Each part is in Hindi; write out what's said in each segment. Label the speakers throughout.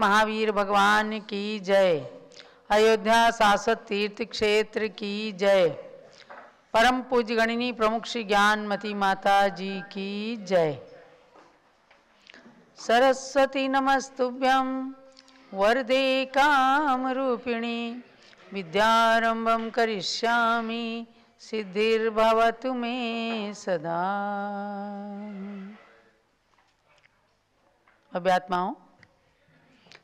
Speaker 1: महावीर भगवान की जय। अयोध्या शाश्वत तीर्थ क्षेत्र की जय। परम पूज्य गणिनी प्रमुख श्री ज्ञानमती माता जी की जय। सरस्वती नमस्तुभ्यं वरदे कामरूपिणी विद्यारंभं करिष्यामि सिद्धिर्भवतु मे सदा। अभ्यात्माओं,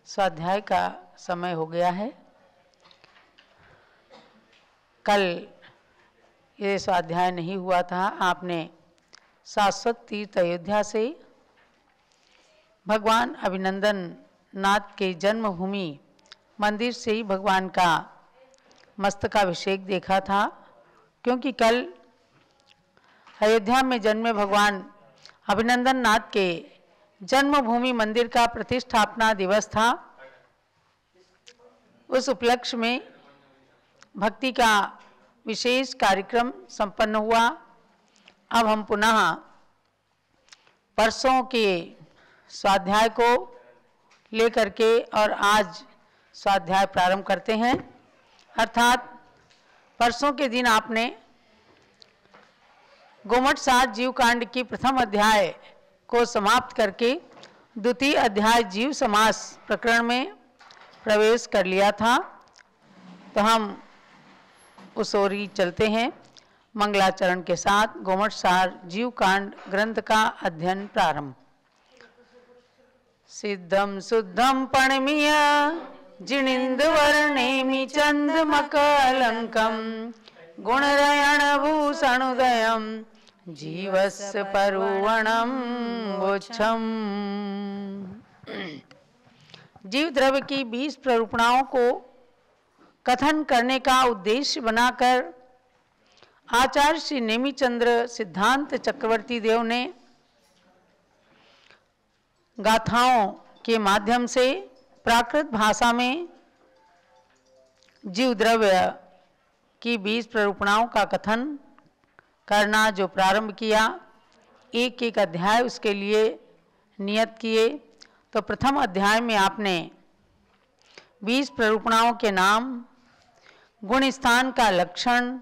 Speaker 1: स्वाध्याय का समय हो गया है। कल ये स्वाध्याय नहीं हुआ था। आपने शाश्वत तीर्थ अयोध्या से भगवान अभिनंदन नाथ के जन्मभूमि मंदिर से ही भगवान का मस्तकाभिषेक देखा था, क्योंकि कल अयोध्या में जन्मे भगवान अभिनंदन नाथ के जन्मभूमि मंदिर का प्रतिष्ठापना दिवस था। उस उपलक्ष्य में भक्ति का विशेष कार्यक्रम संपन्न हुआ। अब हम पुनः परसों के स्वाध्याय को लेकर के और आज स्वाध्याय प्रारंभ करते हैं। अर्थात परसों के दिन आपने गोमट सात जीव कांड की प्रथम अध्याय को समाप्त करके द्वितीय अध्याय जीव समास प्रकरण में प्रवेश कर लिया था। तो हम उस ओर ही चलते हैं। मंगलाचरण के साथ गोमट सार जीव कांड ग्रंथ का अध्ययन प्रारंभ। सिद्धम शुद्धम पणमीय जिनिंद वर्णेमि चंद्रमकलंकम गुणरयण भूषणोदयम जीवस्य परुवणम वोच्छम। जीव द्रव्य की 20 प्ररूपणाओं को कथन करने का उद्देश्य बनाकर आचार्य श्री नेमिचंद्र सिद्धांत चक्रवर्ती देव ने गाथाओं के माध्यम से प्राकृत भाषा में जीव द्रव्य की 20 प्ररूपणाओं का कथन करना जो प्रारंभ किया, एक एक अध्याय उसके लिए नियत किए। तो प्रथम अध्याय में आपने 20 प्ररूपणाओं के नाम, गुणस्थान का लक्षण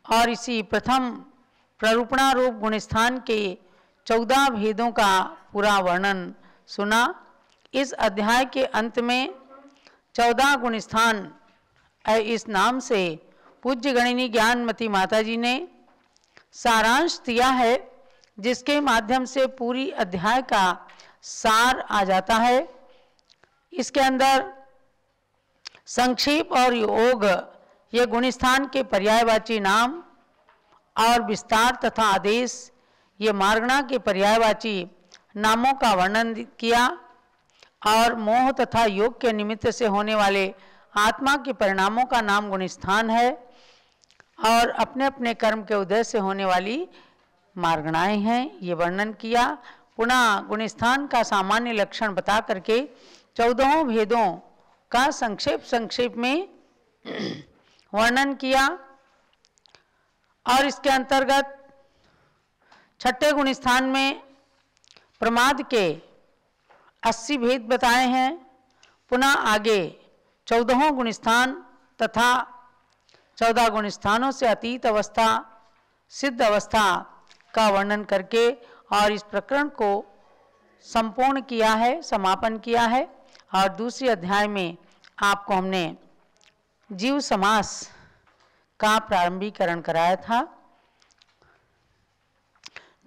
Speaker 1: और इसी प्रथम प्ररूपणा रूप गुणस्थान के 14 भेदों का पूरा वर्णन सुना। इस अध्याय के अंत में 14 गुणस्थान इस नाम से पूज्य गणिनी ज्ञानमती माता जी ने सारांश दिया है, जिसके माध्यम से पूरी अध्याय का सार आ जाता है। इसके अंदर संक्षेप और योग ये गुणस्थान के पर्यायवाची नाम और विस्तार तथा आदेश ये मार्गणा के पर्यायवाची नामों का वर्णन किया और मोह तथा योग के निमित्त से होने वाले आत्मा के परिणामों का नाम गुणस्थान है और अपने अपने कर्म के उदय से होने वाली मार्गणाएं हैं, ये वर्णन किया। पुनः गुणस्थान का सामान्य लक्षण बता करके 14 भेदों का संक्षेप में वर्णन किया और इसके अंतर्गत छठे गुणस्थान में प्रमाद के 80 भेद बताए हैं। पुनः आगे 14 गुणस्थान तथा 14 गुणस्थानों से अतीत अवस्था, सिद्ध अवस्था का वर्णन करके और इस प्रकरण को संपूर्ण किया है, समापन किया है। और दूसरे अध्याय में आपको हमने जीव समास का प्रारंभीकरण कराया था।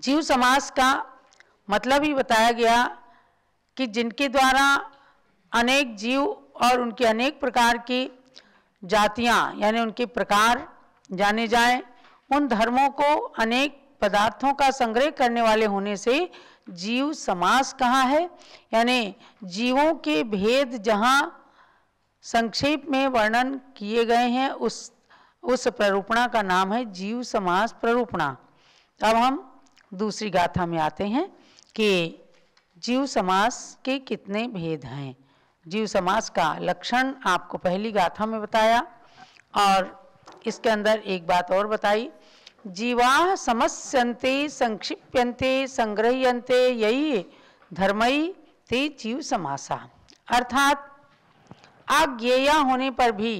Speaker 1: जीव समास का मतलब ही बताया गया कि जिनके द्वारा अनेक जीव और उनके अनेक प्रकार की जातियां यानी उनके प्रकार जाने जाएं, उन धर्मों को अनेक पदार्थों का संग्रह करने वाले होने से जीव समास कहा है। यानी जीवों के भेद जहाँ संक्षेप में वर्णन किए गए हैं उस प्ररूपणा का नाम है जीव समास प्ररूपणा। अब हम दूसरी गाथा में आते हैं कि जीव समास के कितने भेद हैं। जीव समास का लक्षण आपको पहली गाथा में बताया और इसके अंदर एक बात और बताई, जीवा समस्यन्ते संक्षिप्यन्ते संग्रह्यन्ते यही धर्मई ते जीव समासा। अर्थात अज्ञेय होने पर भी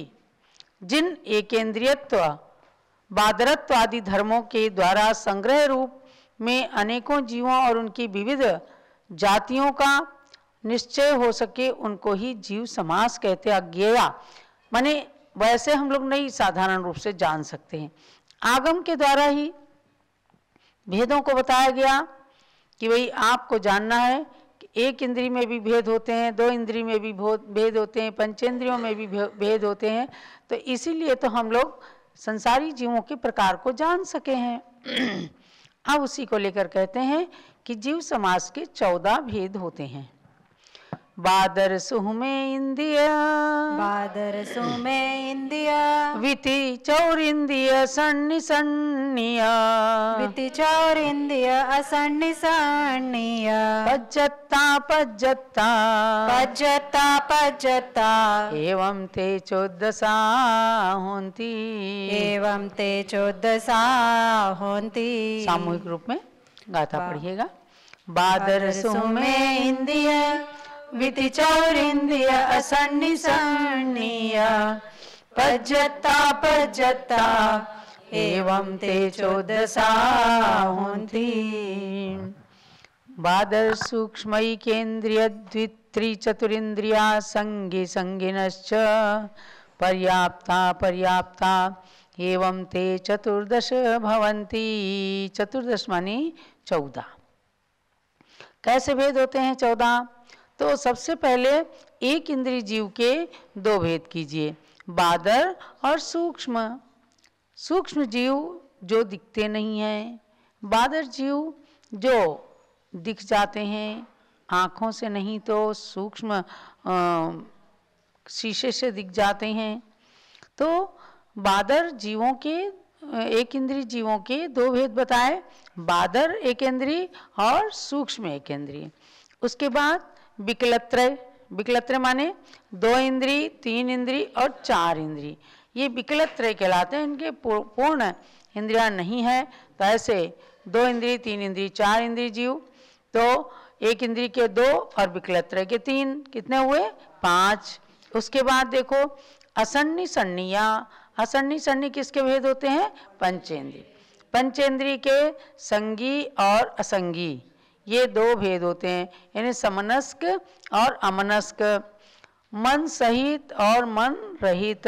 Speaker 1: जिन एकेंद्रियत्व बादरत्व आदि धर्मों के द्वारा संग्रह रूप में अनेकों जीवों और उनकी विविध जातियों का निश्चय हो सके उनको ही जीव समास कहते हैं। अज्ञेय माने वैसे हम लोग नहीं साधारण रूप से जान सकते हैं, आगम के द्वारा ही भेदों को बताया गया कि भाई आपको जानना है कि एक इंद्री में भी भेद होते हैं, दो इंद्री में भी भेद होते हैं, पंचेंद्रियों में भी भेद होते हैं, तो इसीलिए तो हम लोग संसारी जीवों के प्रकार को जान सके हैं। अब उसी को लेकर कहते हैं कि जीव समास के 14 भेद होते हैं। बादर सुह में इंदिया,
Speaker 2: बादर सुह में इंदिया,
Speaker 1: विति चौर इंदिया सन्नी सन्निया,
Speaker 2: विति चौर इंदिया असन्नी सन्निया,
Speaker 1: पज्जत्ता पज्जत्ता
Speaker 2: पज्जता पज्जता,
Speaker 1: एवं ते 14 होंती,
Speaker 2: एवं ते 14 होंती।
Speaker 1: सामूहिक रूप में गाथा पढ़िएगा। बादर सुह में
Speaker 2: इंदिया, विति चौर इंदिया असन्नी सन्निया, पज्जता पज्जता, एवं ते 14 होंती।
Speaker 1: बादर सूक्ष्मई केंद्रिय द्वित्री चतुरिंद्रिया संगी संगिनश्च पर्याप्ता पर्याप्ता एवं ते 14 भवन्ति। 14 माने 14। कैसे भेद होते हैं 14? तो सबसे पहले एक इंद्रिय जीव के 2 भेद कीजिए, बादर और सूक्ष्म। सूक्ष्म जीव जो दिखते नहीं हैं, बादर जीव जो दिख जाते हैं, आँखों से नहीं तो सूक्ष्म शीशे से दिख जाते हैं। तो बादर जीवों के एक इंद्रिय जीवों के 2 भेद बताए, बादर एक इंद्रिय और सूक्ष्म एक इंद्रिय। उसके बाद विकलत्रय, विकलत्रय माने 2 इंद्रिय, 3 इंद्रिय और 4 इंद्रिय, ये विकलत्रय कहलाते हैं। इनके पूर्ण इंद्रियां नहीं है, तो ऐसे 2 इंद्रिय, 3 इंद्रिय, 4 इंद्रिय जीव। तो एक इंद्रिय के 2 और विकलत्रय के 3, कितने हुए? 5। उसके बाद देखो असन्नी सन्निया, असन्नी सन्नी किसके भेद होते हैं? पंचेंद्रिय। पंचेंद्रिय के संगी और असंगी, ये 2 भेद होते हैं, यानी समनस्क और अमनस्क, मन सहित और मन रहित,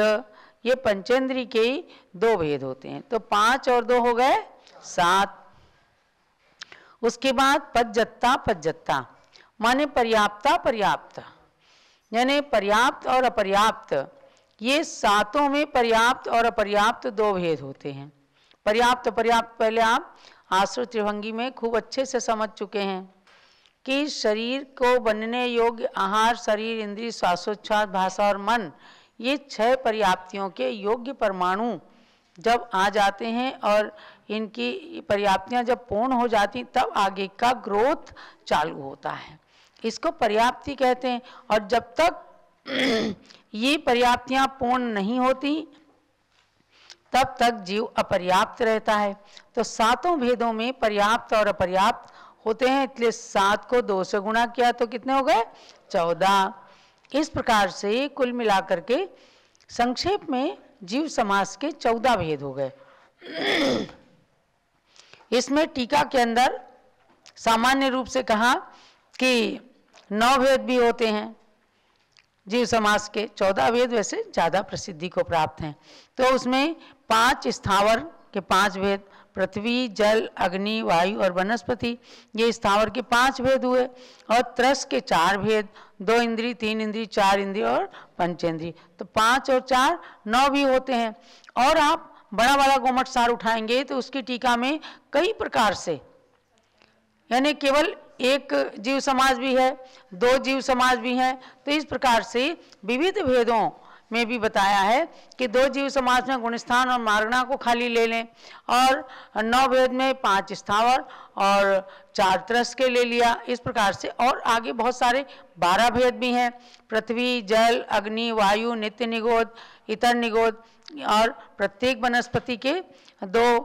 Speaker 1: ये पंचेंद्रिय के 2 भेद होते हैं। तो 5 और 2 हो गए 7। उसके बाद पज्जत्ता पज्जत्ता माने पर्याप्ता पर्याप्त, यानी पर्याप्त और अपर्याप्त, ये 7 में पर्याप्त और अपर्याप्त 2 भेद होते हैं। पर्याप्त पर्याप्त पहले आप आश्रित त्रिभंगी में खूब अच्छे से समझ चुके हैं कि शरीर को बनने योग्य आहार, शरीर, इंद्रिय, श्वासोच्छ्वास, भाषा और मन, ये 6 पर्याप्तियों के योग्य परमाणु जब आ जाते हैं और इनकी पर्याप्तियां जब पूर्ण हो जाती तब आगे का ग्रोथ चालू होता है, इसको पर्याप्ति कहते हैं। और जब तक ये पर्याप्तियां पूर्ण नहीं होती तब तक जीव अपर्याप्त रहता है। तो 7 भेदों में पर्याप्त और अपर्याप्त होते हैं, इसलिए 7 को 2 से गुणा किया तो कितने हो गए? 14। इस प्रकार से कुल मिलाकर के संक्षेप में जीव समास के 14 भेद हो गए। इसमें टीका के अंदर सामान्य रूप से कहा कि 9 भेद भी होते हैं जीव समास के। 14 भेद वैसे ज़्यादा प्रसिद्धि को प्राप्त हैं। तो उसमें 5 स्थावर के 5 भेद, पृथ्वी, जल, अग्नि, वायु और वनस्पति, ये स्थावर के 5 भेद हुए। और त्रस के 4 भेद, 2 इंद्रिय, 3 इंद्रिय, 4 इंद्रिय और पंचेंद्रिय। तो 5 और 4 9 भी होते हैं। और आप बड़ा वाला गोमट सार उठाएंगे तो उसकी टीका में कई प्रकार से, यानी केवल एक जीव समाज भी है, 2 जीव समाज भी हैं, तो इस प्रकार से विविध भेदों में भी बताया है कि 2 जीव समाज में गुणस्थान और मार्गणा को खाली ले लें, और 9 भेद में 5 स्थावर और 4 त्रस के ले लिया। इस प्रकार से और आगे बहुत सारे 12 भेद भी हैं, पृथ्वी, जल, अग्नि, वायु, नित्य निगोद, इतर निगोद, और प्रत्येक वनस्पति के 2,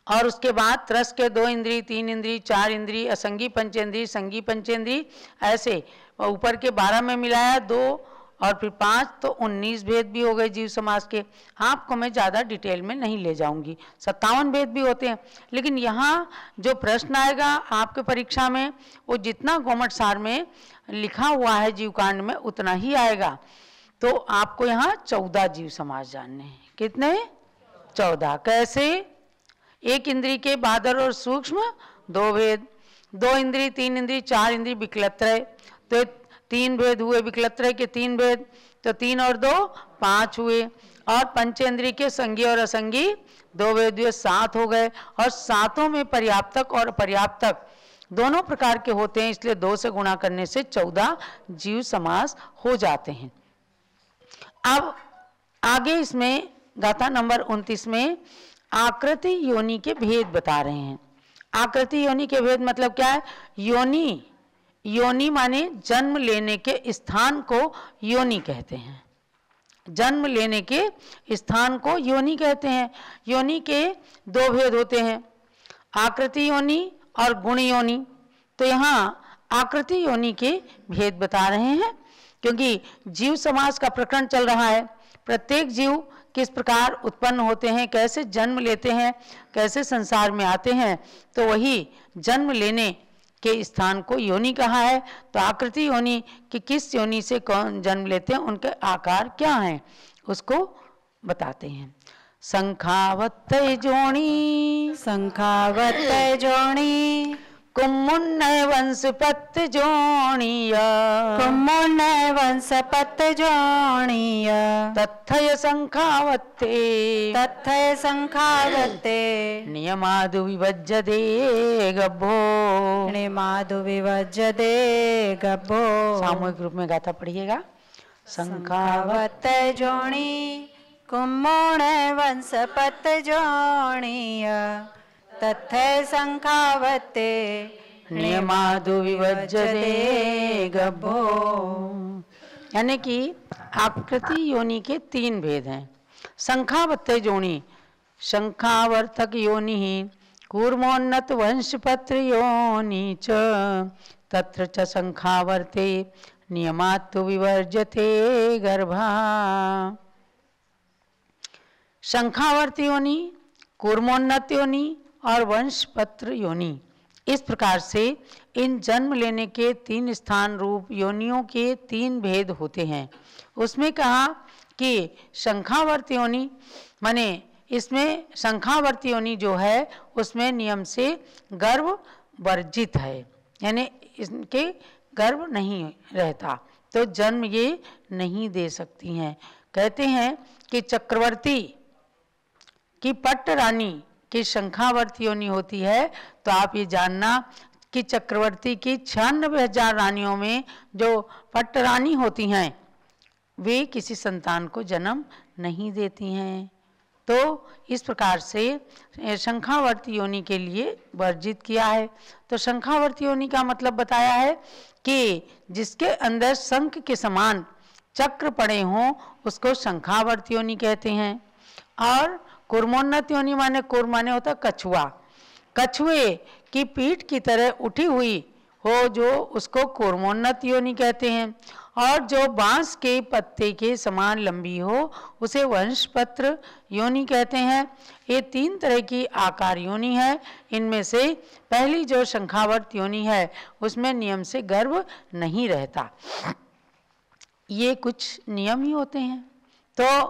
Speaker 1: और उसके बाद त्रस के 2 इंद्रिय, 3 इंद्रिय, 4 इंद्रिय, असंगी पंचेंद्रिय, संगी पंचेंद्रिय, ऐसे और ऊपर के 12 में मिलाया 2 और फिर 5, तो 19 भेद भी हो गए जीव समाज के। आपको मैं ज़्यादा डिटेल में नहीं ले जाऊंगी, 57 भेद भी होते हैं। लेकिन यहाँ जो प्रश्न आएगा आपके परीक्षा में, वो जितना गोमट सार में लिखा हुआ है जीवकांड में उतना ही आएगा। तो आपको यहाँ 14 जीव समाज जानने हैं। कितने? 14। कैसे? एक इंद्री के बादर और सूक्ष्म 2 भेद, 2 इंद्री, 3 इंद्री, 4 इंद्री विकलत्रय, तो 3 भेद हुए विकलत्रय के 3 भेद, तो 3 और 2 5 हुए। और पंचेंद्रिय के संगी और असंगी 2 भेद हुए, 7 हो गए। और 7 में पर्याप्तक और अपर्याप्तक दोनों प्रकार के होते हैं, इसलिए 2 से गुणा करने से 14 जीव समास हो जाते हैं। अब आगे इसमें गाथा नंबर 29 में आकृति योनि के भेद बता रहे हैं। आकृति योनि के भेद मतलब क्या है? योनि, योनि माने जन्म लेने के स्थान को योनि कहते हैं। जन्म लेने के स्थान को योनि कहते हैं। योनि के 2 भेद होते हैं, आकृति योनि और गुण योनि। तो यहाँ आकृति योनि के भेद बता रहे हैं, क्योंकि जीव समाज का प्रकरण चल रहा है। प्रत्येक जीव किस प्रकार उत्पन्न होते हैं, कैसे जन्म लेते हैं, कैसे संसार में आते हैं, तो वही जन्म लेने के स्थान को योनि कहा है। तो आकृति योनि कि किस योनि से कौन जन्म लेते हैं, उनके आकार क्या हैं, उसको बताते हैं। शंखावत जोणी,
Speaker 2: शंखावत जोणी,
Speaker 1: कुम्मुन्नय वंशपत जोणीय,
Speaker 2: कुम्मुन्नय वंशपत जोणीय,
Speaker 1: तथय शंखावत्ते,
Speaker 2: तथय शंखावत्ते,
Speaker 1: नियमादु विभज्यते गभ्भो,
Speaker 2: नियमादु विभज्यते गभ्भो।
Speaker 1: सामूहिक रूप में गाथा पढ़िएगा।
Speaker 2: शंखावत जोणी, कुम्मुन्नय वंशपत जोणीय, तथय शंखावत्ते,
Speaker 1: नियमादु विभज्यते गभ्भो। यानी कि आकृति योनि के 3 भेद हैं। शंखावत्ते जोनि, शंखावर्तक योनि ही, कूर्मोन्नत वंशपत्र योनि च, तत्र च शंखावर्ते, नियमात्तु विवर्जते गर्भा। शंखावर्त योनि, कूर्मोन्नत योनि और वंशपत्र योनि, इस प्रकार से इन जन्म लेने के 3 स्थान रूप योनियों के 3 भेद होते हैं। उसमें कहा कि शंखावर्त योनि माने इसमें शंखावर्त योनि जो है उसमें नियम से गर्भ वर्जित है, यानी इनके गर्भ नहीं रहता, तो जन्म ये नहीं दे सकती हैं। कहते हैं कि चक्रवर्ती की पट्ट रानी की शंखावर्त योनि होती है, तो आप ये जानना कि चक्रवर्ती की 96,000 रानियों में जो पट्ट रानी होती हैं वे किसी संतान को जन्म नहीं देती हैं। तो इस प्रकार से शंखावर्त योनि के लिए वर्जित किया है। तो शंखावर्त योनि का मतलब बताया है कि जिसके अंदर शंख के समान चक्र पड़े हों उसको शंखावर्त योनि कहते हैं। और कूर्मोन्नत योनि माने, कूर माने होता कछुआ, कछुए की पीठ की तरह उठी हुई हो जो उसको कूर्मोन्नत योनि कहते हैं। और जो बांस के पत्ते के समान लंबी हो उसे वंशपत्र योनि कहते हैं। ये 3 तरह की आकार योनि है। इनमें से पहली जो शंखावर्त योनि है उसमें नियम से गर्भ नहीं रहता। ये कुछ नियम ही होते हैं। तो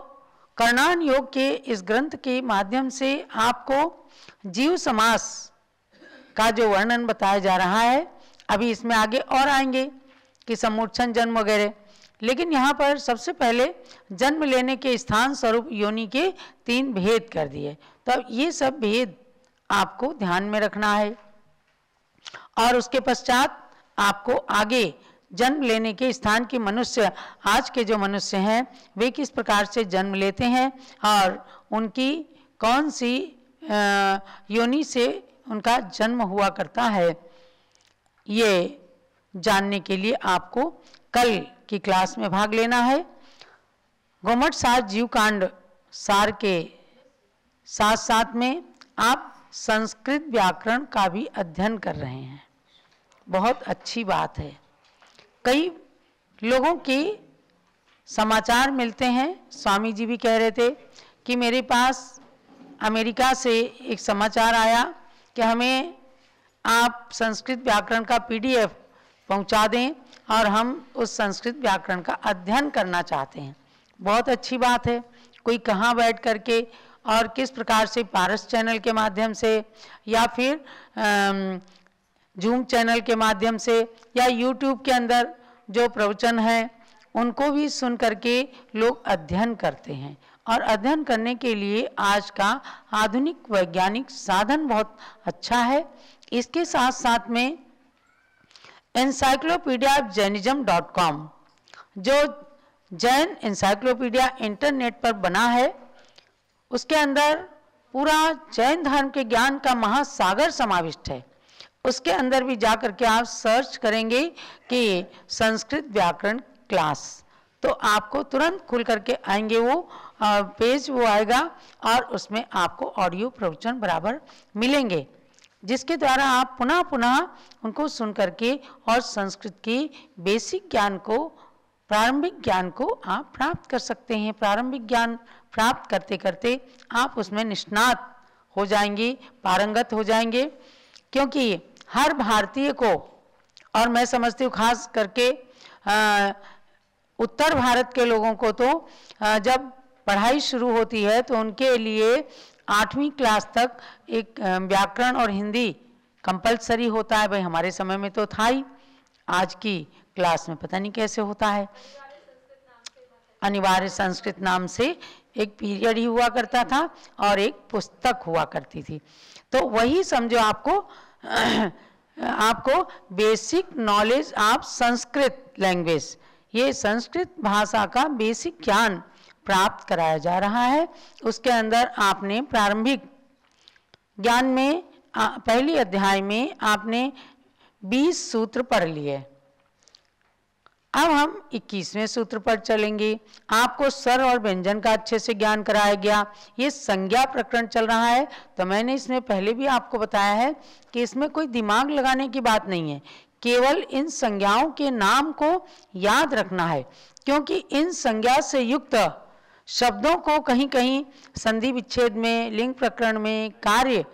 Speaker 1: कर्णान योग के इस ग्रंथ के माध्यम से आपको जीव समास का जो वर्णन बताया जा रहा है, अभी इसमें आगे और आएंगे कि समुच्चन जन्म वगैरह, लेकिन यहाँ पर सबसे पहले जन्म लेने के स्थान स्वरूप योनि के 3 भेद कर दिए। तो ये सब भेद आपको ध्यान में रखना है। और उसके पश्चात आपको आगे जन्म लेने के स्थान के मनुष्य, आज के जो मनुष्य हैं वे किस प्रकार से जन्म लेते हैं और उनकी कौन सी योनि से उनका जन्म हुआ करता है, ये जानने के लिए आपको कल की क्लास में भाग लेना है। गोमट सार जीवकांड सार के साथ साथ में आप संस्कृत व्याकरण का भी अध्ययन कर रहे हैं, बहुत अच्छी बात है। कई लोगों की समाचार मिलते हैं। स्वामी जी भी कह रहे थे कि मेरे पास अमेरिका से एक समाचार आया कि हमें आप संस्कृत व्याकरण का PDF पहुंचा दें और हम उस संस्कृत व्याकरण का अध्ययन करना चाहते हैं। बहुत अच्छी बात है। कोई कहाँ बैठ करके और किस प्रकार से पारस चैनल के माध्यम से या फिर जूम चैनल के माध्यम से या यूट्यूब के अंदर जो प्रवचन है उनको भी सुन करके लोग अध्ययन करते हैं। और अध्ययन करने के लिए आज का आधुनिक वैज्ञानिक साधन बहुत अच्छा है। इसके साथ साथ में encyclopedia-jainism.com जो जैन encyclopedia इंटरनेट पर बना है, उसके अंदर पूरा जैन धर्म के ज्ञान का महासागर समाविष्ट है। उसके अंदर भी जा करके आप सर्च करेंगे कि संस्कृत व्याकरण क्लास, तो आपको तुरंत खुल करके आएंगे वो पेज, वो आएगा और उसमें आपको ऑडियो प्रवचन बराबर मिलेंगे, जिसके द्वारा आप पुनः पुनः उनको सुन करके और संस्कृत की बेसिक ज्ञान को, प्रारंभिक ज्ञान को आप प्राप्त कर सकते हैं। प्रारंभिक ज्ञान प्राप्त करते करते आप उसमें निष्णात हो जाएंगे, पारंगत हो जाएंगे। क्योंकि हर भारतीय को, और मैं समझती हूँ खास करके उत्तर भारत के लोगों को, तो जब पढ़ाई शुरू होती है तो उनके लिए 8वीं क्लास तक एक व्याकरण और हिंदी कंपलसरी होता है। भाई हमारे समय में तो था ही, आज की क्लास में पता नहीं कैसे होता है। अनिवार्य संस्कृत नाम से एक पीरियड ही हुआ करता था और एक पुस्तक हुआ करती थी। तो वही समझो आपको basic knowledge of Sanskrit language, ये संस्कृत भाषा का बेसिक ज्ञान प्राप्त कराया जा रहा है। उसके अंदर आपने प्रारंभिक ज्ञान में पहली अध्याय में आपने 20 सूत्र पढ़ लिए। अब हम 21वें सूत्र पर चलेंगे। आपको स्वर और व्यंजन का अच्छे से ज्ञान कराया गया। ये संज्ञा प्रकरण चल रहा है, तो मैंने इसमें पहले भी आपको बताया है कि इसमें कोई दिमाग लगाने की बात नहीं है, केवल इन संज्ञाओं के नाम को याद रखना है। क्योंकि इन संज्ञा से युक्त शब्दों को कहीं कहीं संधि विच्छेद में, लिंग प्रकरण में कार्य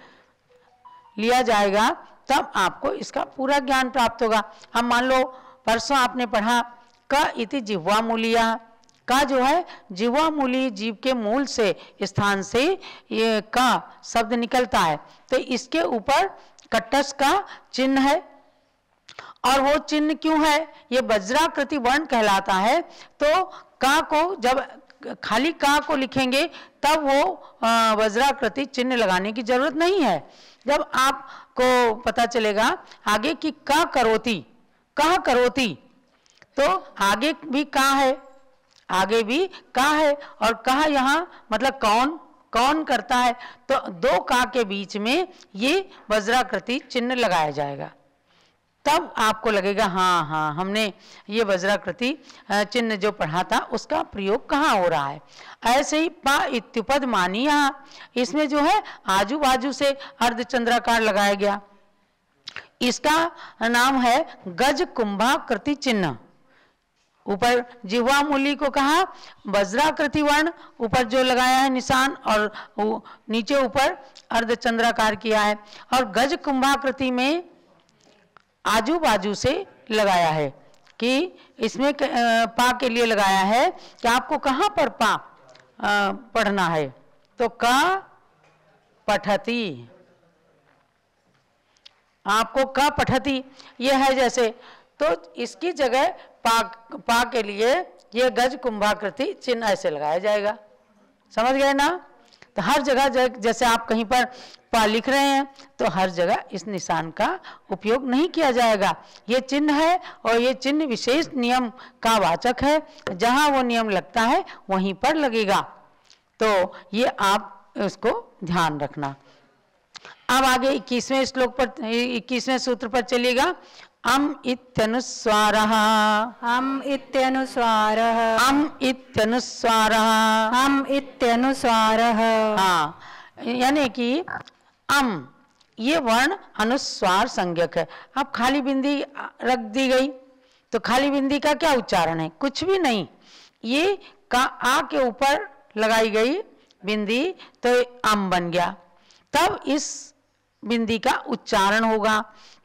Speaker 1: लिया जाएगा, तब आपको इसका पूरा ज्ञान प्राप्त होगा। हम मान लो परसों आपने पढ़ा क इति जिह्वा मूलिया, का जो है जिह्वा मूली, जीव के मूल से स्थान से ये का शब्द निकलता है, तो इसके ऊपर कट्टस का चिन्ह है। और वो चिन्ह क्यों है? ये वज्राकृति वर्ण कहलाता है। तो का को जब खाली का को लिखेंगे तब वो वज्राकृति चिन्ह लगाने की जरूरत नहीं है। जब आपको पता चलेगा आगे की का करोती, कहा करोती, तो आगे भी का है, आगे भी का है, और कहा यहाँ मतलब कौन, कौन करता है, तो दो का के बीच में ये वज्राकृति चिन्ह लगाया जाएगा। तब आपको लगेगा हाँ हाँ हमने ये वज्राकृति चिन्ह जो पढ़ा था उसका प्रयोग कहाँ हो रहा है। ऐसे ही पा इत्युपद मानी, यहाँ इसमें जो है आजू बाजू से अर्धचंद्राकार लगाया गया। इसका नाम है गज कुंभाकृति चिन्ह। ऊपर जिह्वा मूली को कहा वज्राकृति वर्ण, ऊपर जो लगाया है निशान, और नीचे ऊपर अर्धचंद्राकार किया है। और गज कुंभाकृति में आजू बाजू से लगाया है कि इसमें पा के लिए लगाया है कि आपको कहाँ पर पा पढ़ना है, तो का पठती, आपको का पठती ये है जैसे, तो इसकी जगह पा के लिए ये गज कुंभाकृति चिन्ह ऐसे लगाया जाएगा। समझ गए ना? तो हर जगह जैसे आप कहीं पर पा लिख रहे हैं तो हर जगह इस निशान का उपयोग नहीं किया जाएगा। ये चिन्ह है और ये चिन्ह विशेष नियम का वाचक है, जहां वो नियम लगता है वहीं पर लगेगा। तो ये आप उसको ध्यान रखना। अब आगे 21वें श्लोक पर, 21वें सूत्र पर चलिएगा। अम इत्यनुस्वारः,
Speaker 2: अम इत्यनुस्वारः,
Speaker 1: अम इत्यनुस्वारः,
Speaker 2: अम इत्यनुस्वारः।
Speaker 1: हाँ, यानी कि अम ये वर्ण अनुस्वार संज्ञक है। अब खाली बिंदी रख दी गई तो खाली बिंदी का क्या उच्चारण है? कुछ भी नहीं। ये का आ के ऊपर लगाई गई बिंदी तो अम बन गया, तब इस बिंदी का उच्चारण होगा।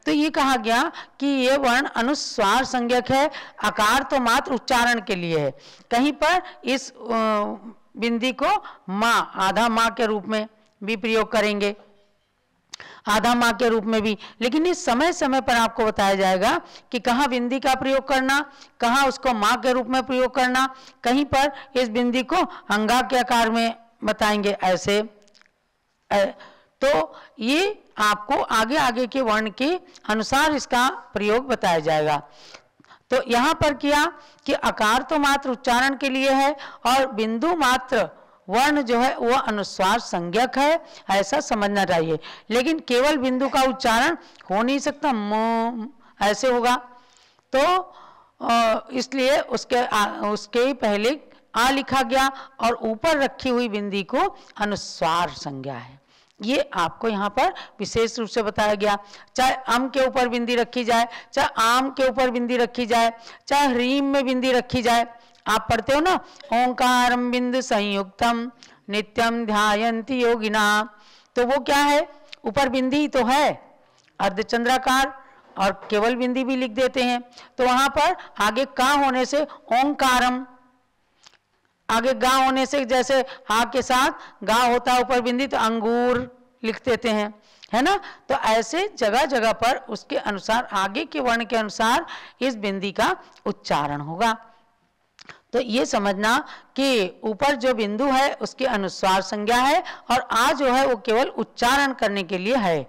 Speaker 1: तो ये कहा गया कि ये वर्ण अनुस्वार संज्ञक है, आकार तो मात्र उच्चारण के लिए है। कहीं पर इस बिंदी को माँ, आधा माँ के रूप में भी प्रयोग करेंगे, आधा माँ के रूप में भी, लेकिन इस समय समय पर आपको बताया जाएगा कि कहाँ बिंदी का प्रयोग करना, कहाँ उसको माँ के रूप में प्रयोग करना। कहीं पर इस बिंदी को अंगा के आकार में बताएंगे ऐसे। तो ये आपको आगे आगे के वर्ण के अनुसार इसका प्रयोग बताया जाएगा। तो यहाँ पर किया कि आकार तो मात्र उच्चारण के लिए है और बिंदु मात्र वर्ण जो है वह अनुस्वार संज्ञक है, ऐसा समझना चाहिए। लेकिन केवल बिंदु का उच्चारण हो नहीं सकता, ऐसे होगा। तो इसलिए उसके पहले आ लिखा गया और ऊपर रखी हुई बिंदी को अनुस्वार संज्ञा है। ये आपको यहाँ पर विशेष रूप से बताया गया। चाहे अम के ऊपर बिंदी रखी जाए, चाहे आम के ऊपर बिंदी रखी जाए, चाहे ह्रीम में बिंदी रखी जाए। आप पढ़ते हो ना, ओंकारम बिंदु संयुक्तम नित्यम ध्यायन्ति योगिना, तो वो क्या है? ऊपर बिंदी तो है अर्धचंद्राकार और केवल बिंदी भी लिख देते हैं। तो वहां पर आगे का होने से ओंकारम, आगे गा होने से जैसे हा के साथ गा होता है ऊपर बिंदी, तो अंगूर लिख देते हैं, है ना। तो ऐसे जगह जगह पर उसके अनुसार आगे के वर्ण के अनुसार इस बिंदी का उच्चारण होगा। तो ये समझना कि ऊपर जो बिंदु है उसके अनुस्वार संज्ञा है और आ जो है वो केवल उच्चारण करने के लिए है।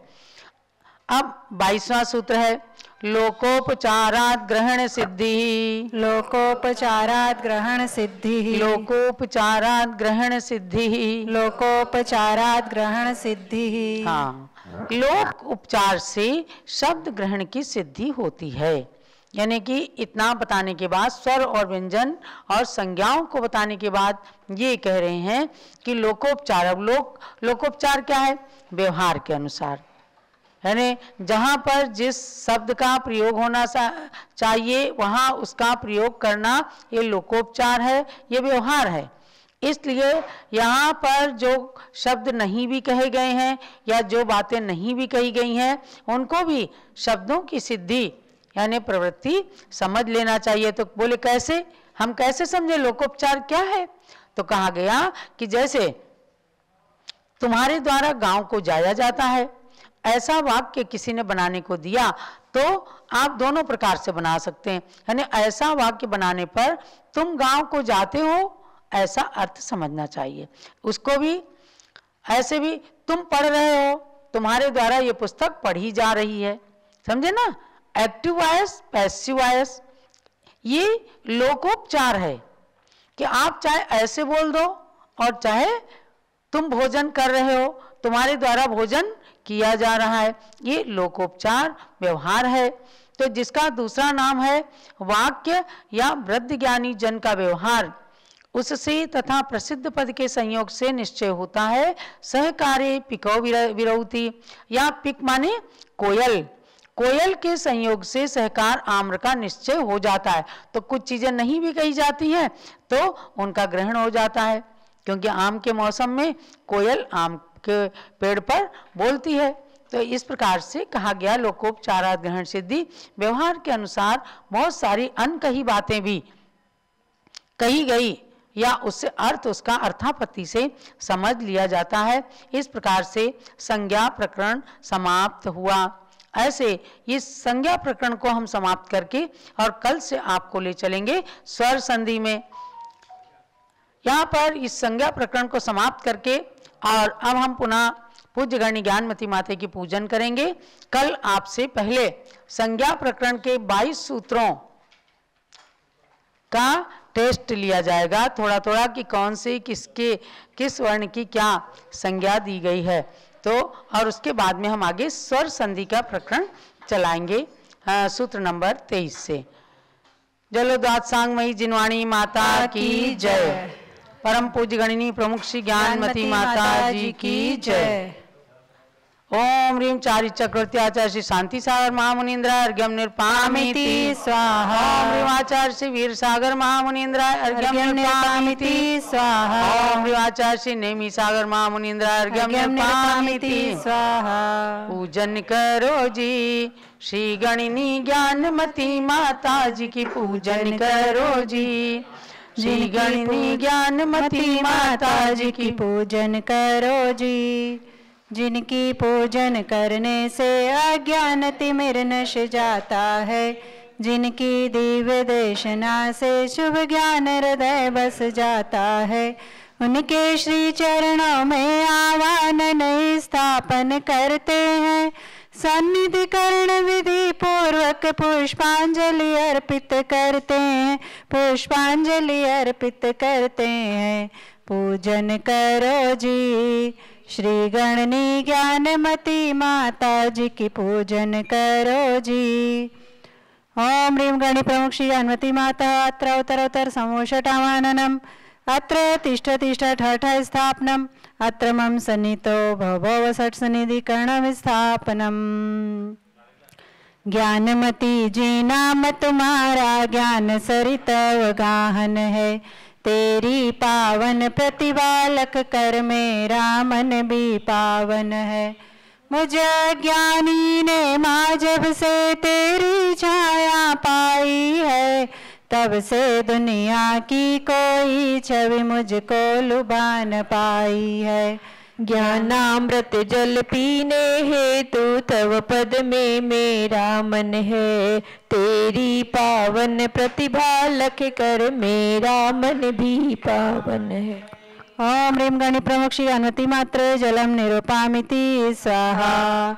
Speaker 1: अब 22वां सूत्र है, लोकोपचारात् ग्रहण सिद्धि।
Speaker 2: लोकोपचारात् ग्रहण सिद्धि।
Speaker 1: लोकोपचारात् ग्रहण सिद्धि।
Speaker 2: लोकोपचारात् ग्रहण सिद्धि।
Speaker 1: हाँ, लोक उपचार से शब्द ग्रहण की सिद्धि होती है। यानी कि इतना बताने के बाद, स्वर और व्यंजन और संज्ञाओं को बताने के बाद ये कह रहे हैं कि लोकोपचार। अब लोकोपचार क्या है? व्यवहार के अनुसार, यानी जहाँ पर जिस शब्द का प्रयोग होना चाहिए वहाँ उसका प्रयोग करना, ये लोकोपचार है, ये व्यवहार है। इसलिए यहाँ पर जो शब्द नहीं भी कहे गए हैं या जो बातें नहीं भी कही गई हैं उनको भी शब्दों की सिद्धि यानी प्रवृत्ति समझ लेना चाहिए। तो बोले कैसे, हम कैसे समझे लोकोपचार क्या है? तो कहा गया कि जैसे तुम्हारे द्वारा गांव को जाया जाता है, ऐसा वाक्य किसी ने बनाने को दिया तो आप दोनों प्रकार से बना सकते हैं। यानी ऐसा वाक्य बनाने पर तुम गांव को जाते हो ऐसा अर्थ समझना चाहिए। उसको भी ऐसे भी तुम पढ़ रहे हो, तुम्हारे द्वारा ये पुस्तक पढ़ी जा रही है, समझे ना। एक्टिव वॉइस, पैसिव वॉइस, ये लोकोपचार है कि आप चाहे ऐसे बोल दो और चाहे तुम भोजन कर रहे हो, तुम्हारे द्वारा भोजन किया जा रहा है, ये लोकोपचार व्यवहार है। तो जिसका दूसरा नाम है वाक्य या वृद्ध ज्ञानी जन का व्यवहार, उससे तथा प्रसिद्ध पद के संयोग से निश्चय होता है। सहकारे पिको विरौती, या पिक माने कोयल, कोयल के संयोग से सहकार आम्र का निश्चय हो जाता है। तो कुछ चीजें नहीं भी कही जाती हैं तो उनका ग्रहण हो जाता है, क्योंकि आम के मौसम में कोयल आम के पेड़ पर बोलती है। तो इस प्रकार से कहा गया लोकोपचारात् ग्रहण सिद्धि। व्यवहार के अनुसार बहुत सारी अनकही बातें भी कही गई या उससे अर्थ उसका अर्थापत्ति से समझ लिया जाता है। इस प्रकार से संज्ञा प्रकरण समाप्त हुआ। ऐसे इस संज्ञा प्रकरण को हम समाप्त करके और कल से आपको ले चलेंगे स्वर संधि में। यहाँ पर इस संज्ञा प्रकरण को समाप्त करके और अब हम पुनः पूज्य गणी ज्ञानमती माता की पूजन करेंगे। कल आपसे पहले संज्ञा प्रकरण के 22 सूत्रों का टेस्ट लिया जाएगा थोड़ा थोड़ा कि कौन से किस वर्ण की क्या संज्ञा दी गई है। तो और उसके बाद में हम आगे स्वर संधि का प्रकरण चलाएंगे सूत्र नंबर 23 से। जलोद्वात्सांगमयी जिनवाणी माता की जय। परम पूज्य गणिनी प्रमुख श्री ज्ञानमती माता जी की जय। ओम ह्रीं चारि चक्रवर्ती आचार्य श्री शांति सागर महामुनीन्द्र अर्घ्यम निर्पामिति
Speaker 2: स्वाहा।
Speaker 1: ओम ह्रीं आचार्य श्री वीर सागर महामुनीन्द्र अर्घ्यम निर्पामिति
Speaker 2: स्वाहा।
Speaker 1: ओम ह्रीं आचार्य श्री नेमी सागर महामुनीन्द्र अर्घ्यम निर्पामिति
Speaker 2: स्वाहा।
Speaker 1: पूजन करो जी श्री गणिनी ज्ञानमती माता जी की पूजन करो जी श्री गणिनी ज्ञानमती माता जी की
Speaker 2: पूजन करो जी। जिनकी पूजन करने से अज्ञान तिमिर नश जाता है, जिनकी दिव्य देशना से शुभ ज्ञान हृदय बस जाता है, उनके श्री चरणों में आवाहन स्थापन करते हैं। सन्निधि कर्ण विधि पूर्वक पुष्पांजलि अर्पित करते हैं, पुष्पांजलि अर्पित करते हैं। पूजन करो जी श्री गणनी ज्ञानमती माता जी की पूजन करो जी। ओम ह्रीं गणी प्रमुख श्री ज्ञानमती माता अत्र उत्तरोत्तर समोषटावाननम अत्र तिष्ठ तिष्ठ ठठ स्थापनम अत्र मम सन्नितो भव षट सन्निधि कर्ण स्थापनम। ज्ञानमती जी नाम तुम्हारा ज्ञान सरित गाहन है, तेरी पावन प्रतिभा लख कर मेरा मन भी पावन है। मुझे अज्ञानी ने माँ जब से तेरी छाया पाई है, तब से दुनिया की कोई छवि मुझको लुभा न पाई है।
Speaker 3: ज्ञानामृत जल पीने हेतु तव पद में मेरा मन है, तेरी पावन प्रतिभा लख कर मेरा मन भी पावन है।
Speaker 2: ओम ह्रीं गणी प्रमुख श्री ज्ञानमती मात्र जलम निरूपामिति स्वाहा।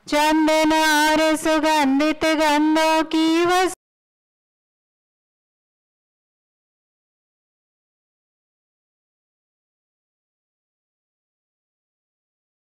Speaker 2: चंदन और सुगंधित गंधों की